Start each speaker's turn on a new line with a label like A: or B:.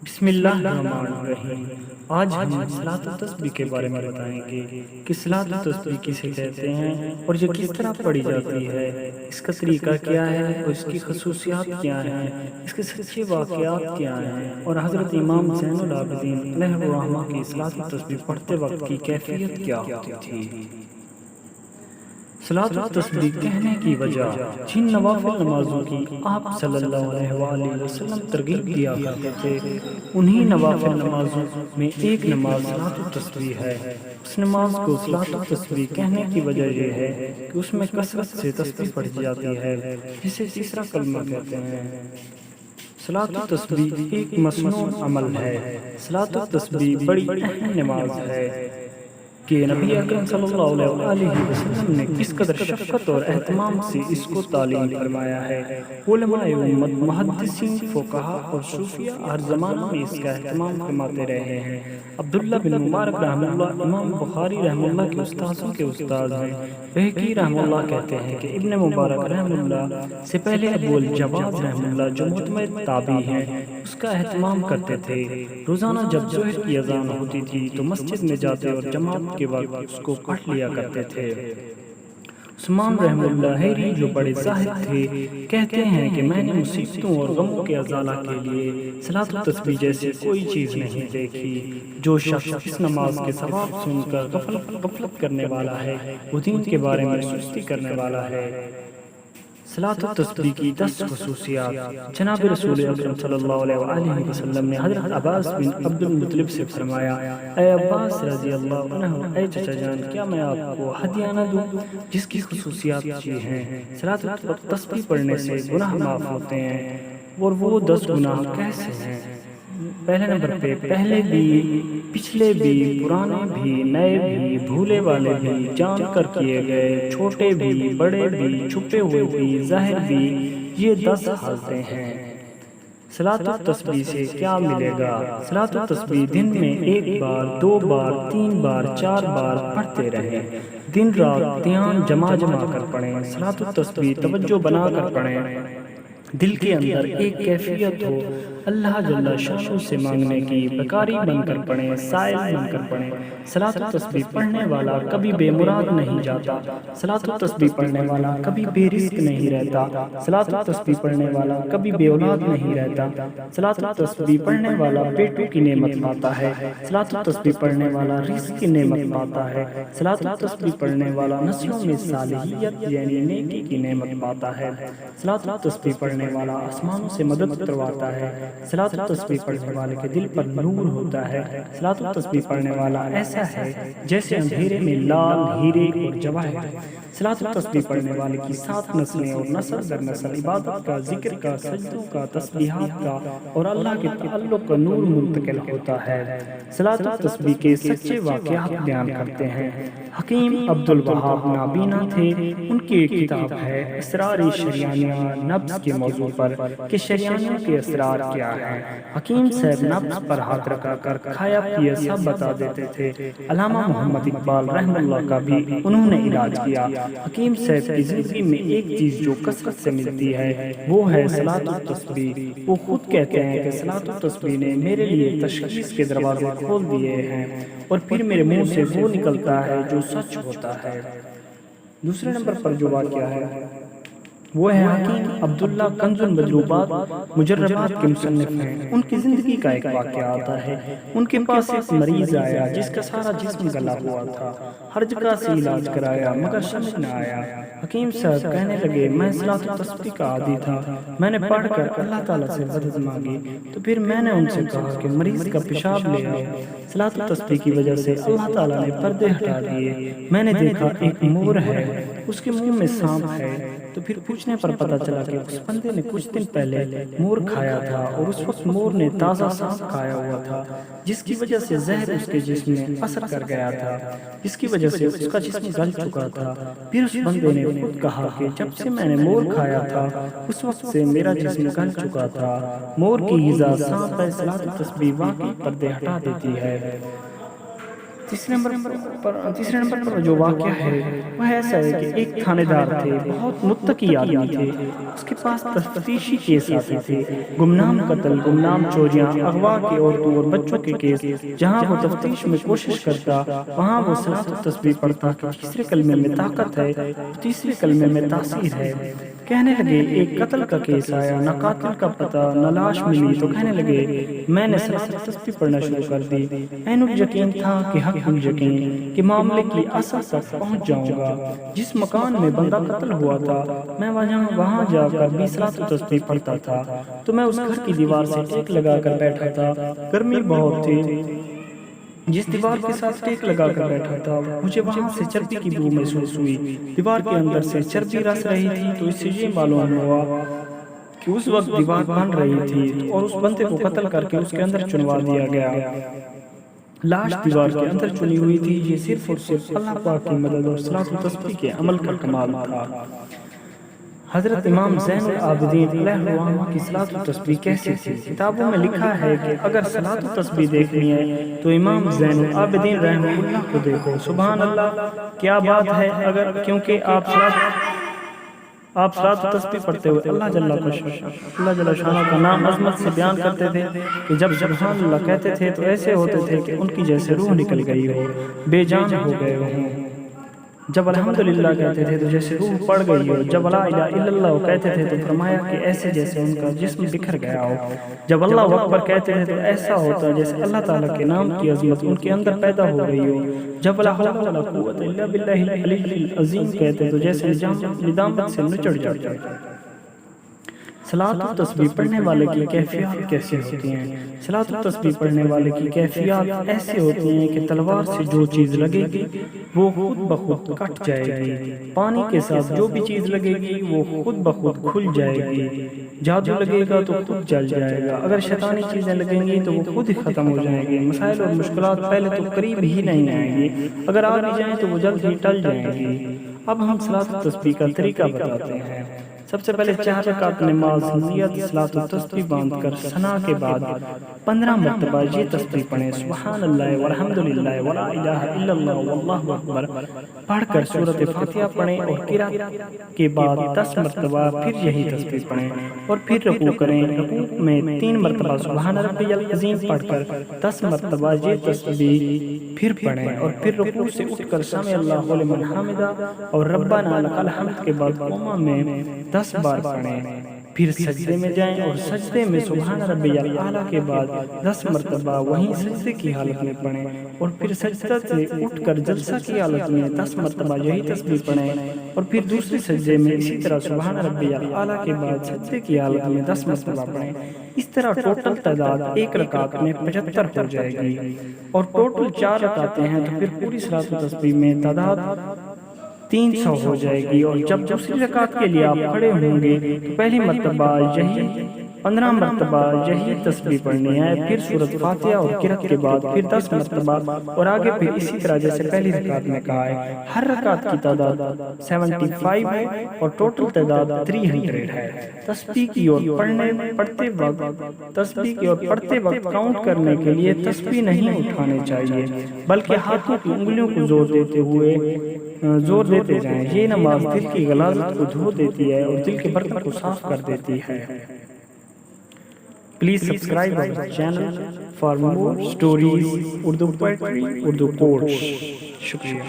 A: بسم اللہ الرحمن الرحیم۔ آج ہم صلاۃ التسبیح کے بارے میں بتائیں گے کہ صلاۃ التسبیح کسے کہتے ہیں اور یہ کس طرح پڑھی جاتی ہے، اس کا طریقہ کیا ہے اور اس کی خصوصیات کیا ہیں، اس کے سچے واقعات کیا ہیں، اور حضرت امام زین العابدین علیہ الرحمہ کی صلاۃ التسبیح پڑھتے وقت کی کیفیت کیا ہوتی تھی۔ صلاۃ التسبیح کہنے کی وجہ: جن نوافل نمازوں کی آپ صلی اللہ علیہ وآلہ وسلم ترغیب دیا کرتے تھے، انہی نوافل نمازوں میں ایک نماز صلاۃ التسبیح ہے۔ اس نماز کو صلاۃ التسبیح کہنے کی وجہ یہ ہے کہ اس میں کثرت سے تسبیح پڑھی جاتی ہے، جسے تیسرا کلمہ کہتے ہیں۔ صلاۃ التسبیح ایک مسنون عمل ہے۔ صلاۃ التسبیح بڑی اہم نماز ہے کہ نبی اکرم صلی اللہ علیہ وآلہ وسلم نے کس قدر شفقت اور اہتمام سے اس کو تعلیم فرمایا ہے۔ علماء امت، محدثین، فقہاء اور صوفیاء ہر زمانہ میں اس کا اہتمام فرماتے رہے ہیں۔ عبداللہ بن مبارک رحمہ اللہ امام بخاری رحمہ اللہ کے استاذوں کے استاذ ہیں۔ بہقی رحمہ اللہ کہتے ہیں کہ ابن مبارک رحمہ اللہ سے پہلے ابو الجواد رحمہ اللہ جو معتمد تابعی ہیں، اس کا اہتمام کرتے تھے۔ روزانہ جب ظہر کی اذان ہوتی تھی تو مسجد میں جاتے اور جماعت کے وقت اس کو پڑھ لیا کرتے تھے۔ عثمان رحمہ اللہ ہیری جو بڑے زاہد تھے کہتے ہیں کہ میں نے مصیبتوں اور غموں کے ازالہ کے لیے صلاۃ التسبیح جیسی کوئی چیز نہیں دیکھی۔ جو شخص اس نماز کے ثواب سن کر غفلت کرنے والا ہے، وہ دین کے بارے میں سستی کرنے والا ہے۔ صلاۃ التسبیح کی 10 خصوصیات۔ جناب رسول اکرم صلی اللہ علیہ وآلہ وسلم نے حضرت عباس بن عبد المطلب سے فرمایا: اے عباس رضی اللہ عنہ، اے چچا جان، کیا میں آپ کو ہدیہ نہ دوں؟ جس کی خصوصیات یہ ہیں: صلاۃ التسبیح پڑھنے سے گناہ معاف ہوتے ہیں۔ اور وہ 10 گناہ کیسے ہیں؟ پہلے نمبر پہ پہلے بھی، پچھلے بھی، پرانے بھی، نئے بھی، بھولے والے بھی، جان کر کیے گئے، چھوٹے بھی، بڑے بھی، چھپے ہوئے بھی، ظاہر بھی، یہ 10 حالتیں ہیں۔ صلاۃ التسبیح سے کیا ملے گا؟ صلاۃ التسبیح دن میں 1 بار، 2 بار، 3 بار، 4 بار پڑھتے رہیں۔ دن رات دھیان جما کر پڑھیں۔ صلاۃ التسبیح توجہ بنا کر پڑھیں۔ دل کے اندر ایک کیفیت ہو، اللہ جل شانہ سے مانگنے کی، بکاری بن کر پڑھیں، سائل بن کر پڑھیں۔ صلاۃ التسبیح پڑھنے والا کبھی بے مراد نہیں جاتا۔ صلاۃ التسبیح پڑھنے والا کبھی بے رزق نہیں رہتا۔ صلاۃ التسبیح پڑھنے والا کبھی بے اولاد نہیں رہتا۔ صلاۃ التسبیح پڑھنے والا بیٹوں کی نعمت پاتا ہے۔ صلاۃ التسبیح پڑھنے والا رزق کی نعمت پاتا ہے۔ صلاۃ التسبیح پڑھنے والا نسلوں میں صالحیت یعنی نیکی کی نعمت پاتا ہے۔ صلاۃ التسبیح پڑھنے والا آسمانوں سے مدد کرواتا ہے۔ صلاۃ التسبیح پڑھنے والے کے دل پر نور ہوتا ہے۔ صلاۃ التسبیح پڑھنے والا ایسا ہے جیسے اندھیرے میں لال ہیرے اور جواہر۔ صلاۃ التسبیح پڑھنے والے کی 7 نسلیں اور نسل در نسل عبادت کا، ذکر کا، سجدوں کا، تسبیحات کا اور اللہ کے تعلق کا نور منتقل ہوتا ہے۔ صلاۃ التسبیح کے سچے واقعات بیان کرتے ہیں۔ حکیم عبد الوہاب نابینا تھے۔ ان کی ایک کتاب ہے اسرار شریانیہ نبض کے موضوع پر کہ شریانیوں کے اسرار کیا ہیں۔ حکیم صاحب نبض پر ہاتھ رکھا کر کھایا پیا سب بتا دیتے تھے۔ علامہ محمد اقبال رحمہ اللہ کا بھی انہوں نے علاج کیا۔ حکیم صاحب کی زندگی میں ایک چیز جو کثرت سے ملتی ہے وہ ہے صلاۃ التسبیح۔ وہ خود کہتے ہیں کہ صلاۃ التسبیح نے میرے لیے تشخیص کے دروازے کھول دیے ہیں اور پھر میرے منہ سے وہ نکلتا ہے جو سچ ہوتا ہے۔ دوسرے نمبر پر جو واقعہ ہے وہ ہے حکیم عبداللہ کنز المجروبات مجربات کے مصنف ہیں۔ ان کی زندگی کا ایک واقعہ آتا ہے۔ ان کے پاس ایک مریض آیا جس کا سارا جسم گلا ہوا تھا۔ ہر جگہ سے علاج کرایا مگر سمجھ نہ آیا۔ حکیم صاحب کہنے لگے، میں صلاۃ التسبیح کا عادی تھا، میں نے پڑھ کر اللہ تعالیٰ سے مدد مانگی، تو پھر میں نے ان سے کہا کہ مریض کا پیشاب لے آؤ۔ صلاۃ التسبیح کی وجہ سے اللہ تعالیٰ نے پردے ہٹا دیے۔ میں نے دیکھا ایک مور ہے، اس کے منہ میں سانپ ہے۔ تو پھر پوچھنے پر پتہ چلا کہ اس بندے نے کچھ دن پہلے مور کھایا تھا اور اس وقت مور نے تازہ سانپ کھایا ہوا تھا، جس کی وجہ سے زہر اس کے جسم میں اثر کر گیا تھا، جس کی وجہ سے اس کا جسم گل چکا تھا۔ پھر اس بندے نے خود کہا کہ جب سے میں نے مور کھایا تھا اس وقت سے میرا جسم گل چکا تھا۔ مور کی غذا سانپ ہے۔ صلاۃ التسبیح واقعی پردے ہٹا دیتی ہے۔ تیسرے نمبر پر جو واقعہ ہے وہ ایسا ہے کہ ایک تھانے دار تھے، بہت متقی آدمی تھے، اس کے پاس تفتیشی کیس آتے تھے، گمنام قتل، گمنام چوریاں، اغوا کے عورتوں اور بچوں کے کیس۔ جہاں وہ تفتیش میں کوشش کرتا وہاں وہ صلاۃ التسبیح پڑھتا کہ تیسرے کلمے میں طاقت ہے، تیسرے کلمے میں تاثیر ہے۔ کہنے لگے ایک قتل کا کیس آیا، نہ قاتل کا پتہ نہ لاش ملی، تو کہنے لگے میں نے صلاۃ التسبیح پڑھنا شروع کر دی۔ عین الیقین تھا کہ حق الیقین کہ معاملے کی اصل تک پہنچ جاؤں گا۔ جس مکان میں بندہ قتل ہوا تھا میں وہاں جا کر بھی صلاۃ التسبیح پڑھتا تھا، تو میں اس گھر کی دیوار سے ٹیک لگا کر بیٹھا تھا، گرمی بہت تھی، جس دیوار کے ساتھ ٹیک لگا کر بیٹھا تھا مجھے وہاں سے چربی کی بو محسوس ہوئی، دیوار کے اندر سے چربی رس رہی تھی، تو اس سے یہ معلوم ہوا کہ اس وقت دیوار بن رہی تھی اور اس بندے کو قتل کر کے اس کے اندر چنوا دیا گیا۔ لاش دیوار کے اندر چنی ہوئی تھی۔ یہ صرف اور صرف اللہ پاک کی مدد اور صلاۃ التسبیح کے عمل کا کمال تھا۔ حضرت امام زین العابدین علیہ الرحمہ کی صلاۃ التسبیح کیسی تھی؟ کتابوں میں لکھا ہے کہ اگر صلاۃ التسبیح دیکھنی ہے تو امام زین العابدین رحمہ اللہ کو دیکھو۔ سبحان اللہ، کیا بات ہے! کیونکہ آپ صلاۃ التسبیح پڑھتے ہوئے اللہ جل شانہ کا نام عظمت سے بیان کرتے تھے کہ جب سبحان اللہ کہتے تھے تو ایسے ہوتے تھے کہ ان کی جیسے روح نکل گئی ہو، بے جان ہو گئے ہوں۔ جب الحمدللہ کہتے تھے تو جیسے روح پڑ گئی ہو، جب لا الہ الا اللہ کہتے تھے تو فرمایا کہ ایسے جیسے ان کا جسم بکھر گیا ہو، جب اللہ اکبر کہتے تھے تو ایسا ہوتا جیسے اللہ تعالیٰ کے نام کی عظمت ان کے اندر پیدا ہو گئی ہو، جب لا حول ولا قوت الا باللہ العلی العظیم کہتے تو جیسے ندامت سے نچڑ جاتے۔ صلاۃ التسبیح پڑھنے والے کی کیفیات کیسی ہوتی ہیں؟ صلاۃ التسبیح پڑھنے والے کی کیفیات ایسی ہوتی ہیں کہ تلوار سے جو چیز لگے گی وہ خود بخود کٹ جائے گی، پانی کے ساتھ جو بھی چیز لگے گی وہ خود بخود کھل جائے گی، جادو لگے گا تو خود جل جائے گا، اگر شیطانی چیزیں لگیں گی تو وہ خود ہی ختم ہو جائیں گی، مسائل اور مشکلات پہلے تو قریب ہی نہیں آئیں گی، اگر آ بھی جائیں تو وہ جلد ہی ٹل جائیں گی۔ اب ہم صلاۃ التسبیح کا طریقہ بتاتے ہیں۔ سب سے پہلے 4 رکعت نماز نیت صلاۃ التسبیح باندھ کر ثنا کے بعد 15 مرتبہ یہ تسبیح پڑھیں، سبحان اللہ والحمدللہ ولا الہ الا اللہ واللہ اکبر پڑھ کر سورۃ فاتحہ پڑھیں، اور قرات کے بعد 10 مرتبہ پھر یہی تسبیح پڑھیں، اور پھر رکوع کریں، رکوع میں 3 مرتبہ سبحان ربی العظیم پڑھ کر 10 مرتبہ یہ تسبیح پھر پڑھیں، اور پھر رکوع سے اٹھ کر سمع اللہ لمن حمدہ اور ربنا لک الحمد کے بعد قوما میں 10 بار پڑھیں، پھر سجدے میں جائیں اور سجدے میں سبحان ربی الاعلیٰ کے بعد 10 مرتبہ وہیں سجدے کی حالت میں پڑھیں، اور پھر سجدہ سے اٹھ کر جلسہ کی حالت میں 10 مرتبہ یہی تسبیح پڑھیں، اور پھر دوسرے سجدے میں اسی طرح سبحان ربی الاعلیٰ کے بعد سجدے کی حالت میں 10 مرتبہ پڑھیں۔ اس طرح ٹوٹل تعداد ایک رکعت میں 75 ہو جائے گی، اور ٹوٹل 4 رکعتیں ہیں تو پھر پوری صلاۃ التسبیح میں تعداد 300 ہو جائے گی، اور جب دوسری رکعت کے لیے آپ کھڑے ہوں گے تو پہلی مرتبہ یہی 15 مرتبہ یہی تسبیح پڑھنی ہے، پھر سورۃ فاتحہ اور قرات کے بعد پھر 10 مرتبہ، اور آگے پھر اسی طرح جیسے پہلی رکعت میں کہا ہے۔ ہر رکعت کی تعداد 75 ہے اور ٹوٹل تعداد 300 ہے۔ تسبیح کی اور پڑھتے وقت کاؤنٹ کرنے کے لیے تسبیح نہیں اٹھانے چاہیے، بلکہ ہاتھوں کی انگلیوں کو زور دیتے جائیں۔ یہ نماز دل کی غلاظت کو دھو دیتی ہے اور دل کے برتن کو صاف کر دیتی ہے۔ Please subscribe our channel for more stories, Urdu poetry, Urdu quotes. شکریہ۔